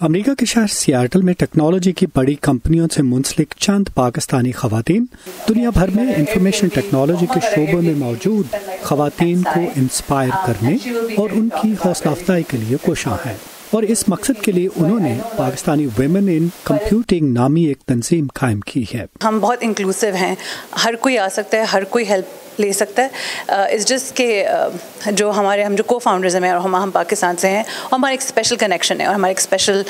امریکہ کے شہر سیاٹل میں ٹیکنالوجی کی بڑی کمپنیوں سے منسلک چند پاکستانی خواتین دنیا بھر میں انفارمیشن ٹیکنالوجی کے شعبوں میں موجود خواتین کو انسپائر کرنے اور ان کی حوصلہ افزائی کے لیے کوشاں ہیں، اور اس مقصد کے لیے انہوں نے پاکستانی ویمن ان کمپیوٹنگ نامی ایک تنظیم قائم کی ہے۔ ہم بہت انکلوسیو ہیں، ہر کوئی آ سکتا ہے، ہر کوئی ہیلپ لے سکتا ہے۔ اس جسٹ کہ ہم جو کو فاؤنڈرز ہیں اور ہم پاکستان سے ہیں، اور ہمارا ایک اسپیشل کنیکشن ہے اور ہمارا ایک اسپیشل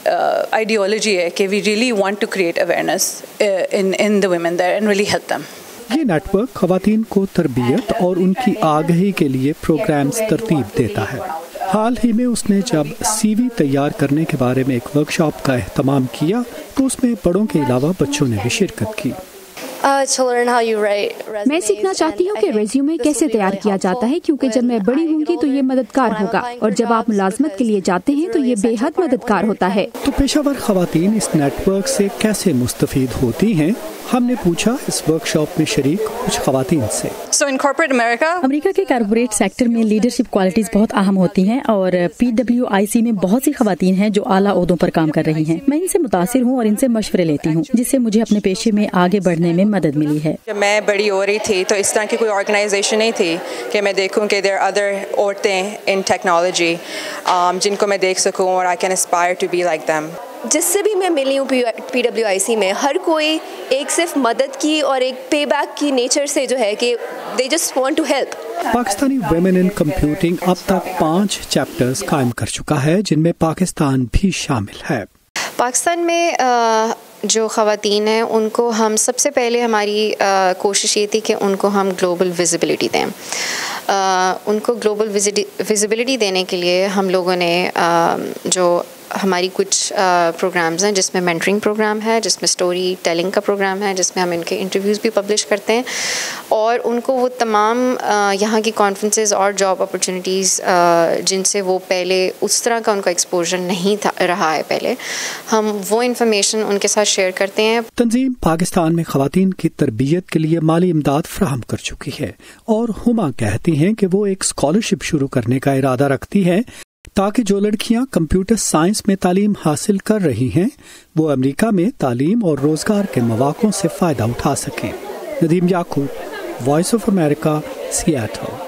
آئیڈیالوجی ہے کہ we really want to create awareness in the women there and really help them. یہ نیٹ ورک خواتین کو تربیت اور ان کی آگہی کے لیے پروگرامز ترتیب دیتا ہے۔ حال ہی میں اس نے جب سی وی تیار کرنے کے بارے میں ایک ورکشاپ کا اہتمام کیا تو اس میں بڑوں کے علاوہ بچوں نے بھی شرکت کی۔ میں سیکھنا چاہتی ہوں کہ ریزیومے کیسے تیار کیا جاتا ہے، کیونکہ جب میں بڑی ہوں گی تو یہ مددگار ہوگا، اور جب آپ ملازمت کے لیے جاتے ہیں تو یہ بے حد مددگار ہوتا ہے۔ تو پیشہ ور خواتین اس نیٹ ورک سے کیسے مستفید ہوتی ہیں، ہم نے پوچھا اس ورکشاپ میں شریک کچھ خواتین سے۔ امریکہ کے کارپوریٹ سیکٹر میں لیڈرشپ کوالٹیز بہت اہم ہوتی ہیں، اور PWIC میں بہت سی خواتین ہیں جو اعلیٰ عہدوں پر کام کر رہی ہیں۔ میں ان سے متاثر ہوں اور ان سے مشورے لیتی ہوں، جس سے مجھے اپنے پیشے میں آگے بڑھنے میں مدد ملی ہے۔ جب میں بڑی ہو رہی تھی تو اس طرح کی کوئی آرگنائزیشن نہیں تھی کہ میں دیکھوں کہ دیر ادر عورتیں ان ٹیکنالوجی جن کو میں دیکھ سکوں اور I can aspire to be like them. جس سے بھی میں ملی ہوں PWIC میں، ہر کوئی ایک صرف مدد کی اور ایک پے بیک کی نیچر سے جو ہے کہ they just want to help۔ Pakistani women in computing اب تک 5 چیپٹرز قائم کر چکا ہے، جن میں پاکستان بھی شامل ہے۔ پاکستان میں جو خواتین ہیں ان کو ہم سب سے پہلے ہماری کوشش یہ تھی کہ ان کو ہم گلوبل ویزیبلٹی دیں۔ ان کو گلوبل ویزیبلٹی دینے کے لیے ہم لوگوں نے جو ہماری کچھ پروگرامز ہیں، جس میں مینٹرنگ پروگرام ہے، جس میں اسٹوری ٹیلنگ کا پروگرام ہے، جس میں ہم ان کے انٹرویوز بھی پبلش کرتے ہیں، اور ان کو وہ تمام یہاں کی کانفرنسز اور جاب اپرچونیٹیز جن سے وہ پہلے اس طرح کا ان کا ایکسپوجر نہیں رہا ہے پہلے، ہم وہ انفارمیشن ان کے ساتھ شیئر کرتے ہیں۔ تنظیم پاکستان میں خواتین کی تربیت کے لیے مالی امداد فراہم کر چکی ہے، اور ہما کہتی ہیں کہ وہ ایک اسکالرشپ شروع کرنے کا ارادہ رکھتی ہے تاکہ جو لڑکیاں کمپیوٹر سائنس میں تعلیم حاصل کر رہی ہیں وہ امریکہ میں تعلیم اور روزگار کے مواقع سے فائدہ اٹھا سکیں۔ ندیم یعقوب، وائس آف امریکہ، سیاٹل۔